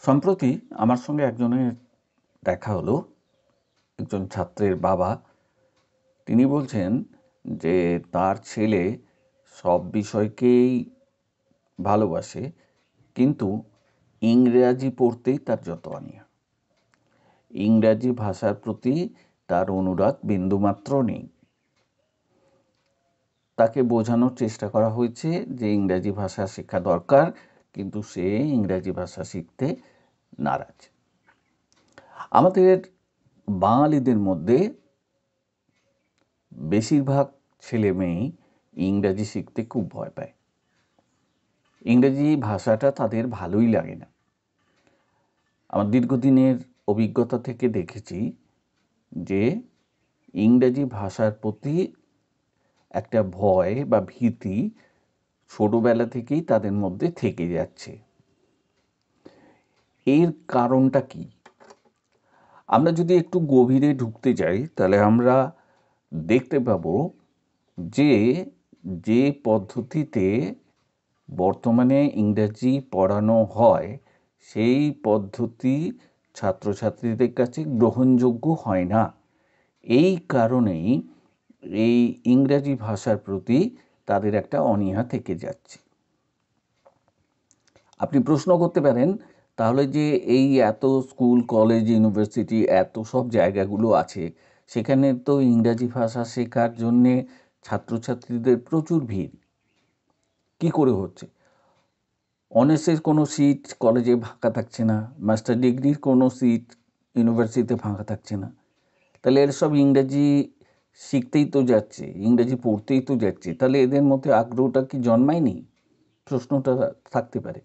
সম্প্রতি আমার সঙ্গে একজনের দেখা হলো, একজন ছাত্রের বাবা। তিনি বলছেন যে তার ছেলে সব বিষয়কেই ভালোবাসে, কিন্তু ইংরেজি পড়তেই তার যত অনীহা। ইংরাজি ভাষার প্রতি তার অনুরাগ বিন্দুমাত্র নেই। তাকে বোঝানোর চেষ্টা করা হয়েছে যে ইংরাজি ভাষা শেখা দরকার, কিন্তু সে ইংরাজি ভাষা শিখতে নারাজ। আমাদের বাঙালিদের মধ্যে বেশিরভাগ ছেলে মেয়েই ইংরাজি শিখতে খুব ভয় পায়। ইংরেজি ভাষাটা তাদের ভালোই লাগে না। আমার দীর্ঘদিনের অভিজ্ঞতা থেকে দেখেছি যে ইংরেজি ভাষার প্রতি একটা ভয় বা ভীতি ছোটবেলা থেকেই তাদের মধ্যে থেকে যাচ্ছে। এর কারণটা কি? আমরা যদি একটু গভীরে ঢুকতে যাই, তাহলে আমরা দেখতে পাবো যে যে পদ্ধতিতে বর্তমানে ইংরেজি পড়ানো হয়, সেই পদ্ধতি ছাত্রছাত্রীদের কাছে গ্রহণযোগ্য হয় না। এই কারণেই এই ইংরেজি ভাষার প্রতি তাদের একটা অনীহা থেকে যাচ্ছে। আপনি প্রশ্ন করতে পারেন, তাহলে যে এই এত স্কুল, কলেজ, ইউনিভার্সিটি, এত সব জায়গাগুলো আছে, সেখানে তো ইংরাজি ভাষা শেখার জন্যে ছাত্রছাত্রীদের প্রচুর ভিড়। কি করে হচ্ছে? অনার্সের কোনো সিট কলেজে ফাঁকা থাকছে না, মাস্টার ডিগ্রির কোনো সিট ইউনিভার্সিটিতে ফাঁকা থাকছে না। তাহলে এরা সব ইংরাজি শিখতেই তো যাচ্ছে, ইংরাজি পড়তেই তো যাচ্ছে। তাহলে এদের মধ্যে আগ্রহটা কি জন্মায়নি? প্রশ্নটা থাকতে পারে।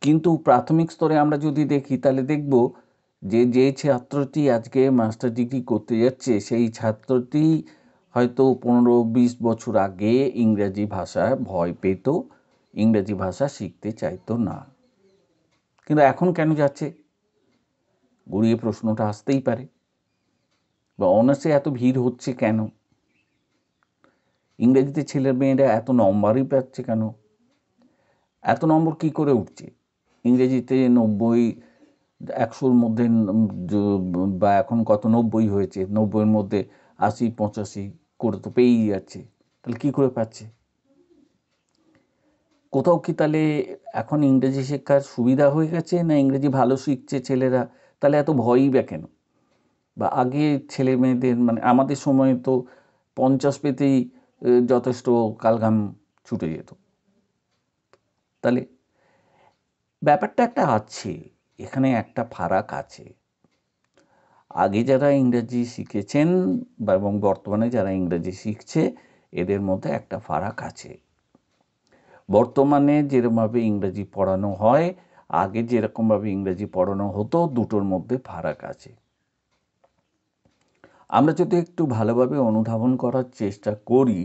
কিন্তু প্রাথমিক স্তরে আমরা যদি দেখি, তাহলে দেখব যে যে ছাত্রটি আজকে মাস্টার ডিগ্রি করতে যাচ্ছে, সেই ছাত্রটি হয়তো 15-20 বছর আগে ইংরাজি ভাষায় ভয় পেত, ইংরাজি ভাষা শিখতে চাইতো না। কিন্তু এখন কেন যাচ্ছে? গড়িয়ে প্রশ্নটা আসতেই পারে। বা অনার্সে এত ভিড় হচ্ছে কেন? ইংরেজিতে ছেলে মেয়েরা এত নম্বরই পাচ্ছে কেন? এত নম্বর কি করে উঠছে? ইংরেজিতে 90, 100-র মধ্যে বা এখন কত 90 হয়েছে, 90-এর মধ্যে 80-85 করে তো পেয়েই যাচ্ছে। তাহলে কি করে পাচ্ছে? কোথাও কি তাহলে এখন ইংরেজি শেখার সুবিধা হয়ে গেছে, না ইংরেজি ভালো শিখছে ছেলেরা? তাহলে এত ভয়ই বা কেন? বা আগে ছেলে মেয়েদের, মানে আমাদের সময় তো 50 পেতেই যথেষ্ট কালঘাম ছুটে যেত। তাহলে ব্যাপারটা একটা আছে, এখানে একটা ফারাক আছে। আগে যারা ইংরেজি শিখেছেন এবং বর্তমানে যারা ইংরেজি শিখছে, এদের মধ্যে একটা ফারাক আছে। বর্তমানে যেরকমভাবে ইংরেজি পড়ানো হয়, আগে যেরকমভাবে ইংরেজি পড়ানো হতো, দুটোর মধ্যে ফারাক আছে। আমরা যদি একটু ভালোভাবে অনুধাবন করার চেষ্টা করি,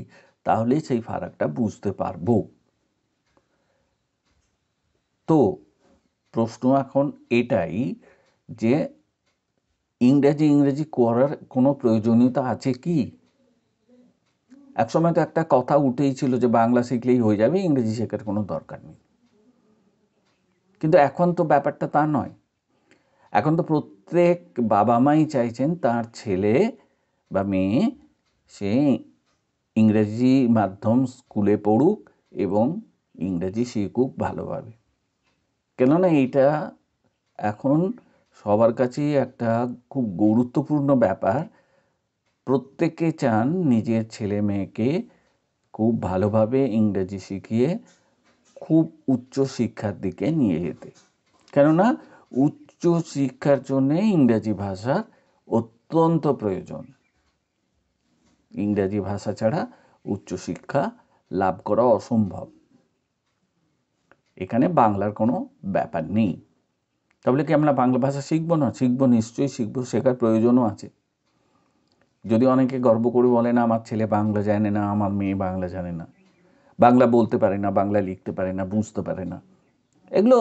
তাহলে সেই ফারাকটা বুঝতে পারবো। তো প্রশ্ন এখন এটাই যে ইংরেজি করার কোনো প্রয়োজনীয়তা আছে কি? একসময় তো একটা কথা উঠেই ছিল যে বাংলা শিখলেই হয়ে যাবে, ইংরেজি শেখার কোনো দরকার নেই। কিন্তু এখন তো ব্যাপারটা তা নয়। এখন তো প্রত্যেক বাবা মাই চাইছেন তার ছেলে বা মেয়ে সে ইংরেজি মাধ্যম স্কুলে পড়ুক এবং ইংরেজি শিখুক ভালোভাবে। কেননা এইটা এখন সবার কাছেই একটা খুব গুরুত্বপূর্ণ ব্যাপার। প্রত্যেকে চান নিজের ছেলে মেয়েকে খুব ভালোভাবে ইংরেজি শিখিয়ে খুব উচ্চ শিক্ষার দিকে নিয়ে যেতে। কেননা উচ্চ শিক্ষার জন্যে ইংরেজি ভাষার অত্যন্ত প্রয়োজন। ইংরেজি ভাষা ছাড়া উচ্চশিক্ষা লাভ করা অসম্ভব। এখানে বাংলার কোনো ব্যাপার নেই। তাহলে কি আমরা বাংলা ভাষা শিখবো না? শিখবো, নিশ্চয়ই শিখবো, শেখার প্রয়োজনও আছে। যদি অনেকে গর্ব করে বলে না আমার ছেলে বাংলা জানে না, আমার মেয়ে বাংলা জানে না, বাংলা বলতে পারে না, বাংলা লিখতে পারে না, বুঝতে পারে না, এগুলো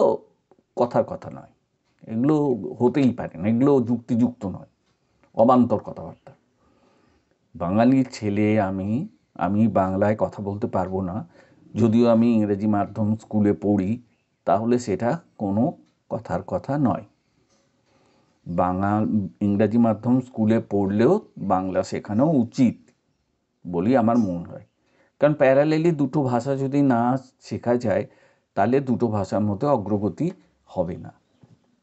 কথার কথা নয়, এগুলো হতেই পারে না, এগুলো যুক্তিযুক্ত নয়, অবান্তর কথাবার্তা। বাঙালির ছেলে আমি বাংলায় কথা বলতে পারবো না, যদিও আমি ইংরেজি মাধ্যম স্কুলে পড়ি, তাহলে সেটা কোনো কথার কথা নয়। ইংরাজি মাধ্যম স্কুলে পড়লেও বাংলা শেখানো উচিত বলেই আমার মনে হয়। কারণ প্যারালেলি দুটো ভাষা যদি না শেখা যায় তাহলে দুটো ভাষার মধ্যে অগ্রগতি হবে না,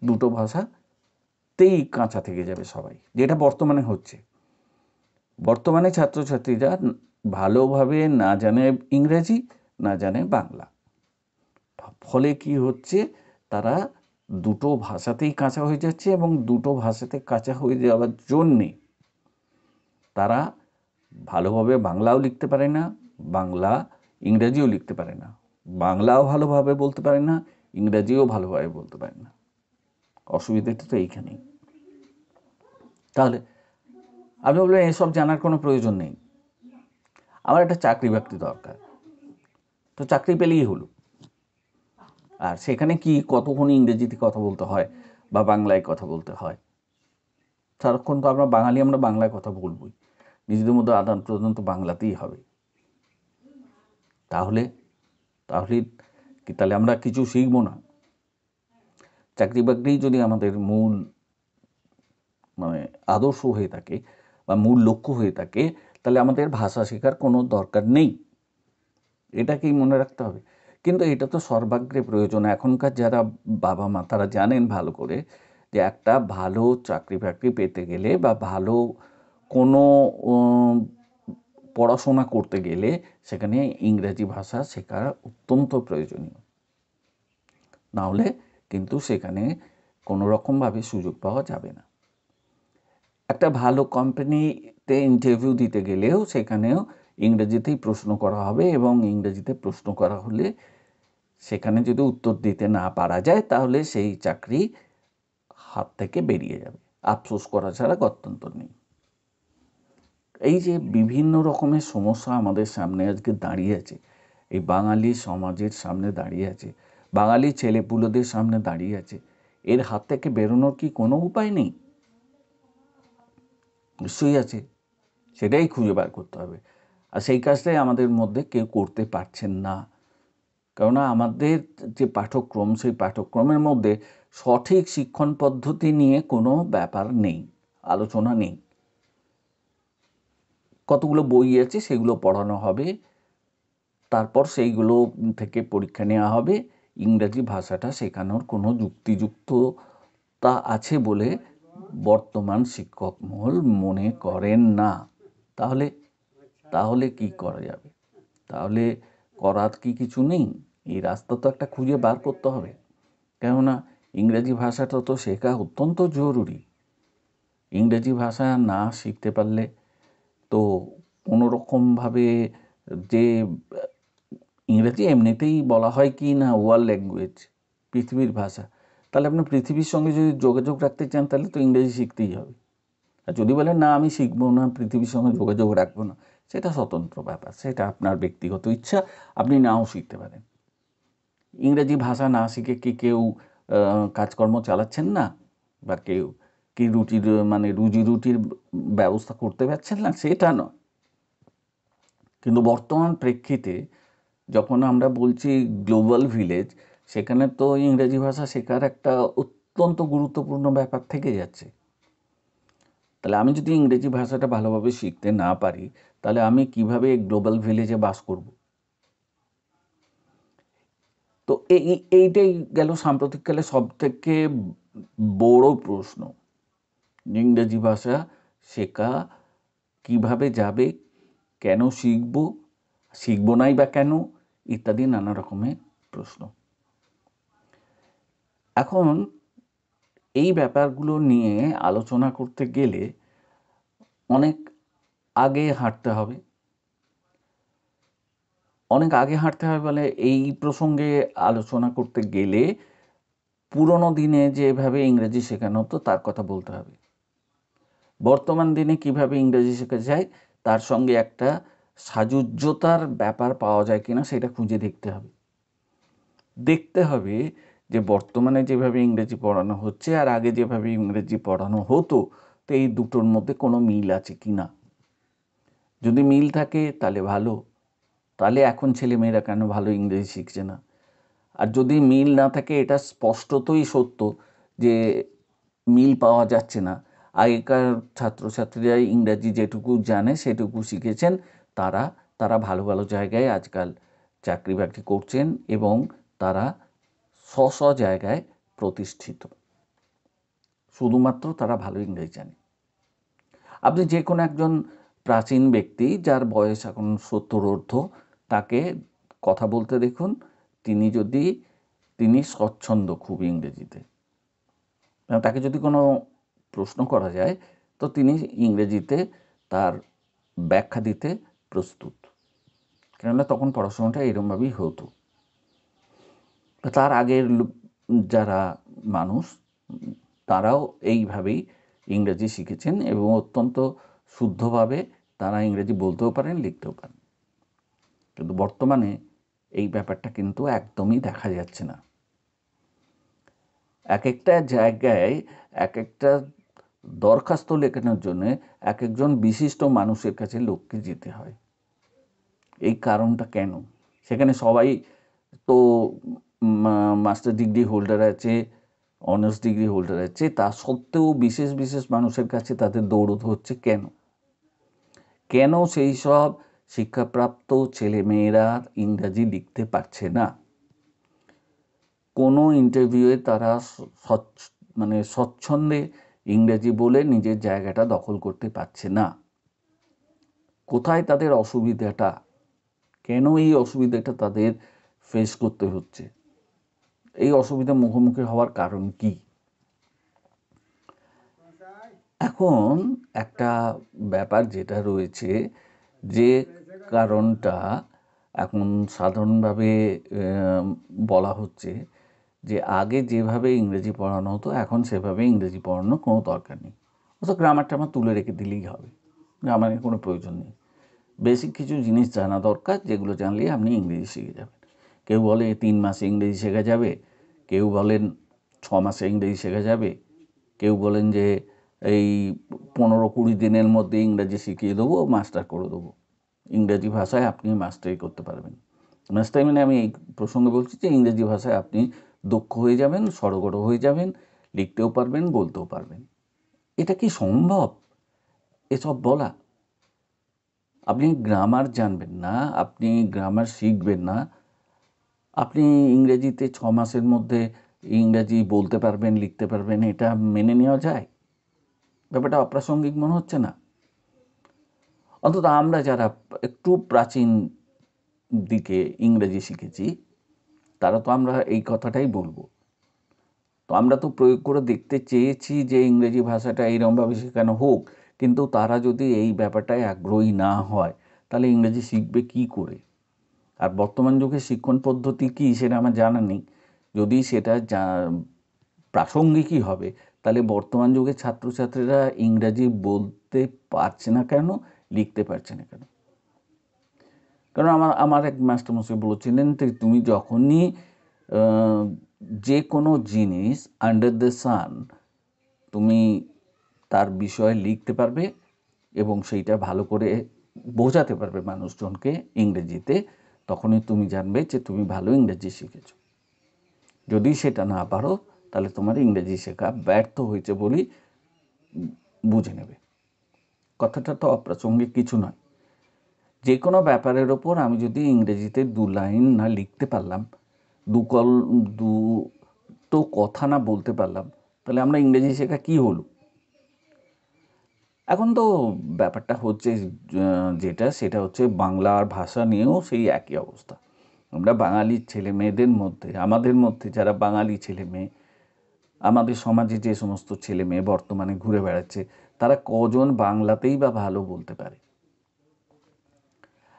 দুটো ভাষাতেই কাঁচা থেকে যাবে সবাই, যেটা বর্তমানে হচ্ছে। বর্তমানে ছাত্রছাত্রীরা ভালোভাবে না জানে ইংরেজি, না জানে বাংলা, ফলে কি হচ্ছে, তারা দুটো ভাষাতেই কাঁচা হয়ে যাচ্ছে এবং দুটো ভাষাতে কাঁচা হয়ে যাওয়ার জন্যে তারা ভালোভাবে বাংলাও লিখতে পারে না, ইংরেজিও লিখতে পারে না, বাংলাও ভালোভাবে বলতে পারে না, ইংরেজিও ভালোভাবে বলতে পারে না। অসুবিধাটা তো এইখানেই। তাহলে আপনি বলবেন এসব জানার কোনো প্রয়োজন নেই, আমার একটা চাকরি বাকরি দরকার, তো চাকরি পেলেই হলো। আর সেখানে কি কতক্ষণ ইংরেজিতে কথা বলতে হয় বা বাংলায় কথা বলতে হয়? সারাক্ষণ তো আমরা বাঙালি, আমরা বাংলায় কথা বলবই, নিজেদের মধ্যে আদান প্রদান তো বাংলাতেই হবে। তাহলে কি তাহলে আমরা কিছু শিখবো না? চাকরি বাকরি যদি আমাদের মূল আদর্শ হয়ে থাকে বা মূল লক্ষ্য হয়ে থাকে, তাহলে আমাদের ভাষা শেখার কোনো দরকার নেই, এটাকেই মনে রাখতে হবে। কিন্তু এটা তো সর্বাগ্রে প্রয়োজন। এখনকার যারা বাবা মা তারা জানেন ভালো করে যে একটা ভালো চাকরি বাকরি পেতে গেলে বা ভালো কোনো পড়াশোনা করতে গেলে সেখানে ইংরেজি ভাষা শেখা অত্যন্ত প্রয়োজনীয়, না হলে কিন্তু সেখানে কোনো রকমভাবে সুযোগ পাওয়া যাবে না। একটা ভালো কোম্পানিতে ইন্টারভিউ দিতে গেলেও সেখানেও ইংরেজিতেই প্রশ্ন করা হবে এবং ইংরেজিতে প্রশ্ন করা হলে সেখানে যদি উত্তর দিতে না পারা যায় তাহলে সেই চাকরি হাত থেকে বেরিয়ে যাবে, আফসোস করা ছাড়া গত্যন্তর নেই। এই যে বিভিন্ন রকমের সমস্যা আমাদের সামনে আজকে দাঁড়িয়ে আছে, এই বাঙালি সমাজের সামনে দাঁড়িয়ে আছে, বাঙালি ছেলেপুলেদের সামনে দাঁড়িয়ে আছে, এর হাত থেকে বেরোনোর কি কোনো উপায় নেই? নিশ্চয়ই আছে, সেটাই খুঁজে বার করতে হবে। আর সেই কাজটাই আমাদের মধ্যে কেউ করতে পারছেন না, কেননা আমাদের যে পাঠ্যক্রম সেই পাঠ্যক্রমের মধ্যে সঠিক শিক্ষণ পদ্ধতি নিয়ে কোনো ব্যাপার নেই, আলোচনা নেই। কতগুলো বই আছে সেগুলো পড়ানো হবে, তারপর সেইগুলো থেকে পরীক্ষা নেওয়া হবে। ইংরাজি ভাষাটা শেখানোর কোনো যুক্তিযুক্ততা আছে বলে বর্তমান শিক্ষক মহল মনে করেন না। তাহলে কি করা যাবে? তাহলে করার কি কিছু নেই? এই রাস্তা তো একটা খুঁজে বার করতে হবে, কেননা ইংরেজি ভাষাটা তো শেখা অত্যন্ত জরুরি। ইংরেজি ভাষা না শিখতে পারলে তো কোনোরকমভাবে যে ইংরেজি এমনিতেই বলা হয় কি না ওয়ার্ল্ড ল্যাঙ্গুয়েজ, পৃথিবীর ভাষা, তাহলে আপনি পৃথিবীর সঙ্গে যদি যোগাযোগ রাখতে চান তাহলে তো ইংরেজি শিখতেই হবে। আর যদি বলেন না আমি শিখবো না, পৃথিবীর সঙ্গে যোগাযোগ রাখবো না, সেটা স্বতন্ত্র ব্যাপার, সেটা আপনার ব্যক্তিগত ইচ্ছা, আপনি নাও শিখতে পারেন। ইংরেজি ভাষা না শিখে কি কেউ কাজকর্ম চালাচ্ছেন না, বা কেউ কি রুজি রুটির ব্যবস্থা করতে পারছেন না, সেটা নয়। কিন্তু বর্তমান প্রেক্ষিতে যখন আমরা বলছি গ্লোবাল ভিলেজ, সেখানে তো ইংরেজি ভাষা শেখার একটা অত্যন্ত গুরুত্বপূর্ণ ব্যাপার থেকে যাচ্ছে। তাহলে আমি যদি ইংরেজি ভাষাটা ভালোভাবে শিখতে না পারি তাহলে আমি কিভাবে গ্লোবাল ভিলেজে বাস করব? তো এইটাই গেল সাম্প্রতিককালে সবথেকে বড় প্রশ্ন। ইংরেজি ভাষা শেখা কিভাবে যাবে, কেন শিখবো নাই বা কেন, ইত্যাদি নানা রকমের প্রশ্ন। এখন এই ব্যাপারগুলো নিয়ে আলোচনা করতে গেলে অনেক আগে হাঁটতে হবে। বলে এই প্রসঙ্গে আলোচনা করতে গেলে পুরনো দিনে যেভাবে ইংরেজি শেখানো হতো তার কথা বলতে হবে। বর্তমান দিনে কিভাবে ইংরেজি শেখা যায় তার সঙ্গে একটা সাযুজ্যতার ব্যাপার পাওয়া যায় কিনা সেটা খুঁজে দেখতে হবে যে বর্তমানে যেভাবে ইংরেজি পড়ানো হচ্ছে আর আগে যেভাবে ইংরেজি পড়ানো হতো, তো এই দুটোর মধ্যে কোনো মিল আছে কিনা। যদি মিল থাকে তাহলে ভালো, তাহলে এখন ছেলেমেয়েরা কেন ভালো ইংরেজি শিখছে না? আর যদি মিল না থাকে, এটা স্পষ্টতই সত্য যে মিল পাওয়া যাচ্ছে না। আগেকার ছাত্রছাত্রীরা ইংরাজি যেটুকু জানে সেটুকু শিখেছেন, তারা তারা ভালো ভালো জায়গায় আজকাল চাকরি বাকরি করছেন এবং তারা স্ব জায়গায় প্রতিষ্ঠিত, শুধুমাত্র তারা ভালো ইংরেজি জানে। আপনি যে কোনো একজন প্রাচীন ব্যক্তি যার বয়স এখন 70 তাকে কথা বলতে দেখুন, তিনি স্বচ্ছন্দ খুব ইংরেজিতে। তাকে যদি কোনো প্রশ্ন করা যায় তো তিনি ইংরেজিতে তার ব্যাখ্যা দিতে প্রস্তুত, কেননা তখন পড়াশোনাটা এরমভাবেই হতো। তার আগের যারা মানুষ তারাও এইভাবেই ইংরেজি শিখেছেন এবং অত্যন্ত শুদ্ধভাবে তারা ইংরেজি বলতেও পারেন, লিখতেও পারেন। কিন্তু বর্তমানে এই ব্যাপারটা কিন্তু একদমই দেখা যাচ্ছে না। এক একটা জায়গায় এক একটা দরখাস্ত লেখানোর জন্য এক একজন বিশিষ্ট মানুষের কাছে লোককে যেতে হয়। এই কারণটা কেন? সেখানে সবাই তো মাস্টার ডিগ্রি হোল্ডার আছে, অনার্স ডিগ্রি হোল্ডার আছে, তা সত্ত্বেও বিশেষ বিশেষ মানুষের কাছে তাদের দৌড়তে হচ্ছে কেন? কেন সেই সব শিক্ষাপ্রাপ্ত ছেলেমেয়েরা ইংরাজি লিখতে পারছে না? কোনো ইন্টারভিউয়ে তারা স্বচ্ছন্দে ইংরেজি বলে নিজের জায়গাটা দখল করতে পারছে না। কোথায় তাদের অসুবিধাটা? কেন এই অসুবিধাটা তাদের ফেস করতে হচ্ছে? এই অসুবিধার মুখোমুখি হওয়ার কারণ কি? এখন একটা ব্যাপার যেটা রয়েছে, যে কারণটা এখন সাধারণভাবে বলা হচ্ছে যে আগে যেভাবে ইংরেজি পড়ানো হতো এখন সেভাবে ইংরেজি পড়ানোর কোনো দরকার নেই। অত গ্রামারটা আমার তুলে রেখে দিলেই হবে, গ্রামারের কোনো প্রয়োজন নেই। বেসিক কিছু জিনিস জানা দরকার, যেগুলো জানলেই আপনি ইংরেজি শিখে যাবেন। কেউ বলে 3 মাসে ইংরেজি শেখা যাবে, কেউ বলেন 6 মাসে ইংরেজি শেখা যাবে, কেউ বলেন যে এই 15-20 দিনের মধ্যে ইংরেজি শিখিয়ে দেবো, মাস্টার করে দেবো, ইংরেজি ভাষায় আপনি মাস্টারি করতে পারবেন। মাস্টারি মানে আমি এই প্রসঙ্গে বলছি যে ইংরেজি ভাষায় আপনি দক্ষ হয়ে যাবেন, সড়গড় হয়ে যাবেন, লিখতেও পারবেন, বলতেও পারবেন। এটা কি সম্ভব এসব বলা? আপনি গ্রামার জানবেন না, আপনি গ্রামার শিখবেন না, আপনি ইংরেজিতে 6 মাসের মধ্যে ইংরেজি বলতে পারবেন, লিখতে পারবেন, এটা মেনে নেওয়া যায়? ব্যাপারটা অপ্রাসঙ্গিক মনে হচ্ছে না? অন্তত আমরা যারা একটু প্রাচীন দিকে ইংরেজি শিখেছি তারা তো আমরা এই কথাটাই বলবো। তো আমরা তো প্রয়োগ করে দেখতে চেয়েছি যে ইংরেজি ভাষাটা এইরকমভাবে শেখানো হোক, কিন্তু তারা যদি এই ব্যাপারটায় আগ্রহী না হয় তাহলে ইংরেজি শিখবে কি করে? আর বর্তমান যুগে শিক্ষণ পদ্ধতি কী সেটা আমার জানা নেই। যদি সেটা প্রাসঙ্গিকই হবে তাহলে বর্তমান যুগে ছাত্রছাত্রীরা ইংরাজি বলতে পারছে না কেন, লিখতে পারছে না কেন? কারণ আমার এক মাস্টারমশাই বলেছিলেন, তুমি যখনই যে কোনো জিনিস আন্ডার দ্য সান তুমি তার বিষয়ে লিখতে পারবে এবং সেইটা ভালো করে বোঝাতে পারবে মানুষজনকে ইংরেজিতে, তখনই তুমি জানবে যে তুমি ভালো ইংরেজি শিখেছ। যদি সেটা না পারো তাহলে তোমার ইংরেজি শেখা ব্যর্থ হয়েছে বলেই বুঝে নেবে। কথাটা তো অপ্রাসঙ্গিক কিছু নয়। যে কোনো ব্যাপারের ওপর আমি যদি ইংরেজিতে 2 লাইন না লিখতে পারলাম, দুটো কথা না বলতে পারলাম, তাহলে আমরা ইংরেজি শেখা কি হলো? এখন তো ব্যাপারটা হচ্ছে সেটা হচ্ছে বাংলা ভাষা নিয়েও সেই একই অবস্থা। আমরা বাঙালির ছেলে মেয়েদের মধ্যে, আমাদের মধ্যে যারা বাঙালি ছেলে মেয়ে, আমাদের সমাজে যে সমস্ত ছেলে মেয়ে বর্তমানে ঘুরে বেড়াচ্ছে, তারা কজন বাংলাতেই বা ভালো বলতে পারে?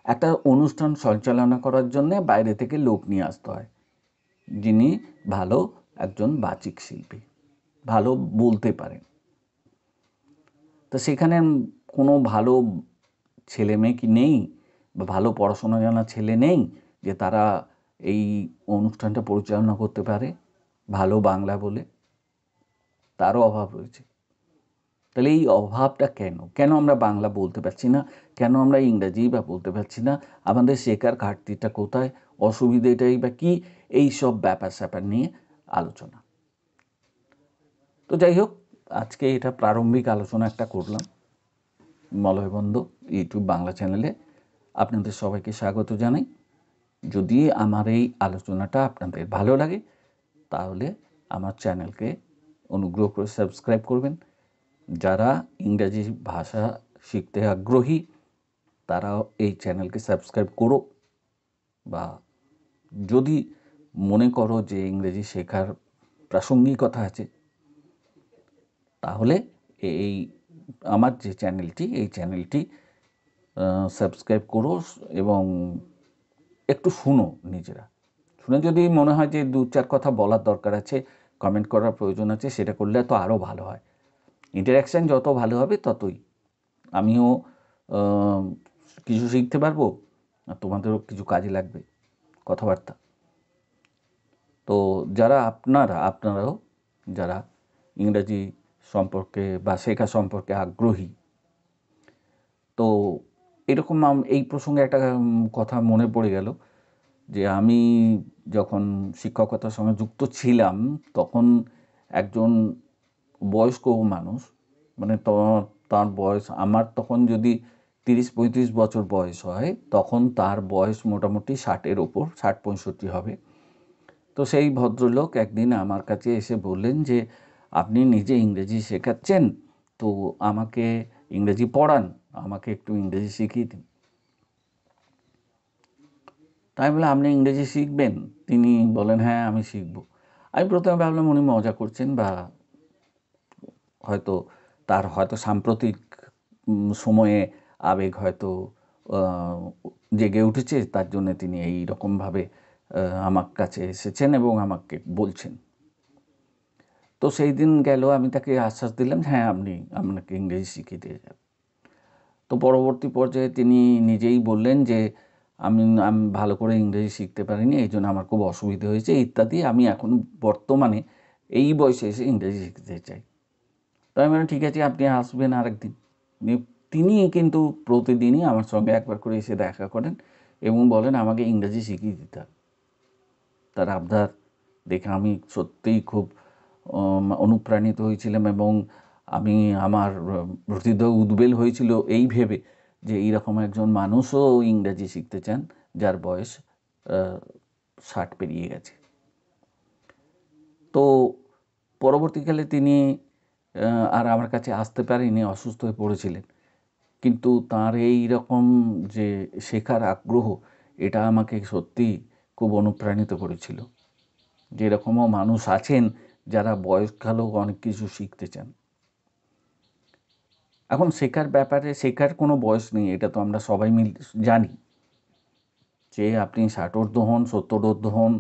একটা অনুষ্ঠান সঞ্চালনা করার জন্য বাইরে থেকে লোক নিয়ে আসতে হয়, যিনি ভালো একজন বাচিক শিল্পী, ভালো বলতে পারেন। তো সেখানে কোনো ভালো ছেলে মেয়ে কি নেই, বা ভালো পড়াশোনা জানা ছেলে নেই যে তারা এই অনুষ্ঠানটা পরিচালনা করতে পারে ভালো বাংলা বলে? তারও অভাব রয়েছে। তাহলে এই অভাবটা কেন আমরা বাংলা বলতে পারছি না, কেন আমরা ইংরাজি বা বলতে পারছি না, আমাদের শেখার ঘাটতিটা কোথায়, অসুবিধাটাই বা কী, এই সব ব্যাপার স্যাপার নিয়ে আলোচনা। তো যাই হোক, আজকে এটা প্রারম্ভিক আলোচনা একটা করলাম মলয়বন্ধ ইউটিউব বাংলা চ্যানেলে। আপনাদের সবাইকে স্বাগত জানাই। যদি আমার এই আলোচনাটা আপনাদের ভালো লাগে তাহলে আমার চ্যানেলকে অনুগ্রহ করে সাবস্ক্রাইব করবেন। যারা ইংরাজি ভাষা শিখতে আগ্রহী তারাও এই চ্যানেলকে সাবস্ক্রাইব করো, বা যদি মনে করো যে ইংরেজি শেখার প্রাসঙ্গিকতা আছে তাহলে এই আমার যে চ্যানেলটি, এই চ্যানেলটি সাবস্ক্রাইব করো এবং একটু শুনো, নিজেরা শুনে যদি মনে হয় যে 2-4 কথা বলার দরকার আছে, কমেন্ট করার প্রয়োজন আছে, সেটা করলে তো আরও ভালো হয়। ইন্টারাকশান যত ভালো হবে ততই আমিও কিছু শিখতে পারবো আর তোমাদেরও কিছু কাজে লাগবে কথাবার্তা। তো যারা আপনারাও যারা ইংরাজি সম্পর্কে বা শেখা সম্পর্কে আগ্রহী, তো এরকম এই প্রসঙ্গে একটা কথা মনে পড়ে গেল যে আমি যখন শিক্ষকতার সঙ্গে যুক্ত ছিলাম তখন একজন বয়স্ক মানুষ, মানে তার বয়স, আমার তখন যদি 30-35 বছর বয়স হয় তখন তার বয়স মোটামুটি 60-এর ওপর, 60-65 হবে। তো সেই ভদ্রলোক একদিন আমার কাছে এসে বললেন যে আপনি নিজে ইংরেজি শেখাচ্ছেন, তো আমাকে ইংরেজি পড়ান, আমাকে একটু ইংরেজি শিখিয়ে দিন। তাই বলে আপনি ইংরেজি শিখবেন? তিনি বলেন হ্যাঁ আমি শিখব। আমি প্রথমে ভাবলাম উনি মজা করছেন, বা হয়তো তার হয়তো সাম্প্রতিক সময়ে আবেগ হয়তো জেগে উঠেছে, তার জন্য তিনি এই রকমভাবে আমার কাছে এসেছেন এবং আমাকে বলছেন। তো সেই দিন গেল, আমি তাকে আশ্বাস দিলাম হ্যাঁ আপনাকে ইংরেজি শিখিয়ে দিয়ে যাব। তো পরবর্তী পর্যায়ে তিনি নিজেই বললেন যে আমি ভালো করে ইংরেজি শিখতে পারিনি, এই জন্য আমার খুব অসুবিধা হয়েছে ইত্যাদি, আমি এখন বর্তমানে এই বয়সে এসে ইংরেজি শিখতে চাই। তো আমি বললাম ঠিক আছে, আপনি আসবেন আরেকদিন। তিনি কিন্তু প্রতিদিনই আমার সঙ্গে একবার করে এসে দেখা করেন এবং বলেন আমাকে ইংরেজি শিখিয়ে দিতে হবে। তার আবদার দেখে আমি সত্যিই খুব অনুপ্রাণিত হয়েছিলাম এবং আমার হৃদয় উদ্বেল হয়েছিল এই ভেবে যে এইরকম একজন মানুষও ইংরাজি শিখতে চান যার বয়স 60 পেরিয়ে গেছে। তো পরবর্তীকালে তিনি আর আমার কাছে আসতে পারেনি, অসুস্থ হয়ে পড়েছিলেন, কিন্তু তার এই রকম যে শেখার আগ্রহ, এটা আমাকে সত্যিই খুব অনুপ্রাণিত করেছিল যে এরকমও মানুষ আছেন যারা বয়সকালেও অনেক কিছু শিখতে চান। এখন শেখার ব্যাপারে শেখার কোনো বয়স নেই, এটা তো আমরা সবাই জানি, যে আপনি 60 ঊর্ধ্ব হন, 70 ঊর্ধ্ব হন,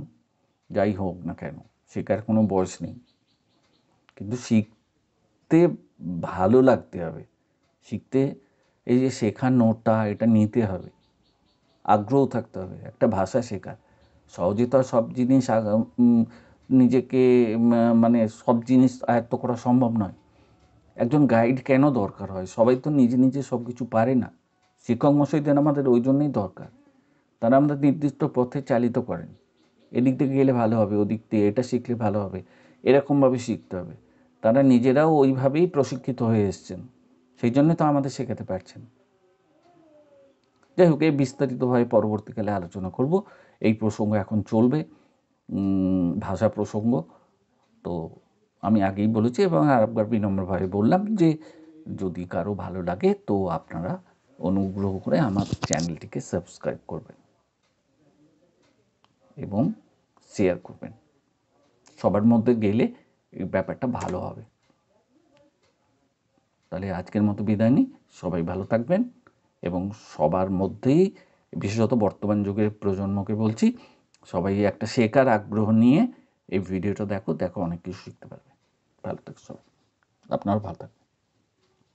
যাই হোক না কেন শেখার কোনো বয়স নেই। কিন্তু শিখতে ভালো লাগতে হবে, শিখতে এই যে শেখার নোটটা এটা নিতে হবে, আগ্রহ থাকতে হবে। একটা ভাষা শেখা সহজে তো সব জিনিস নিজেকে মানে সব জিনিস আয়ত্ত করা সম্ভব নয়। একজন গাইড কেন দরকার হয়? সবাই তো নিজে নিজে সব কিছু পারে না। শিক্ষক মশাইদের আমাদের ওই জন্যই দরকার, তারা আমাদের নির্দিষ্ট পথে চালিত করেন। এদিক থেকে গেলে ভালো হবে, ওদিক থেকে এটা শিখলে ভালো হবে, এরকমভাবে শিখতে হবে। তারা নিজেরাও ওইভাবেই প্রশিক্ষিত হয়ে এসছেন, সেই জন্য তো আমাদের শেখাতে পারছেন। যাই হোক, এই বিস্তারিতভাবে পরবর্তীকালে আলোচনা করব। এই প্রসঙ্গ এখন চলবে, ভাষা প্রসঙ্গ। তো আমি আগেই বলেছি এবং আরেকবার বিনম্রভাবে বললাম যে যদি কারো ভালো লাগে তো আপনারা অনুগ্রহ করে আমার চ্যানেলটিকে সাবস্ক্রাইব করবেন এবং শেয়ার করবেন। সবার মধ্যে গেলে এই ব্যাপারটা ভালো হবে। তাহলে আজকের মতো বিদায় নিই। সবাই ভালো থাকবেন এবং সবার মধ্যেই, বিশেষত বর্তমান যুগের প্রজন্মকে বলছি, সবাই একটা শেখার আগ্রহ নিয়ে এই ভিডিওটা দেখো, অনেক কিছু শিখতে পারবে। ভালো থাকো সবাই, আপনারাও ভালো থাকবেন।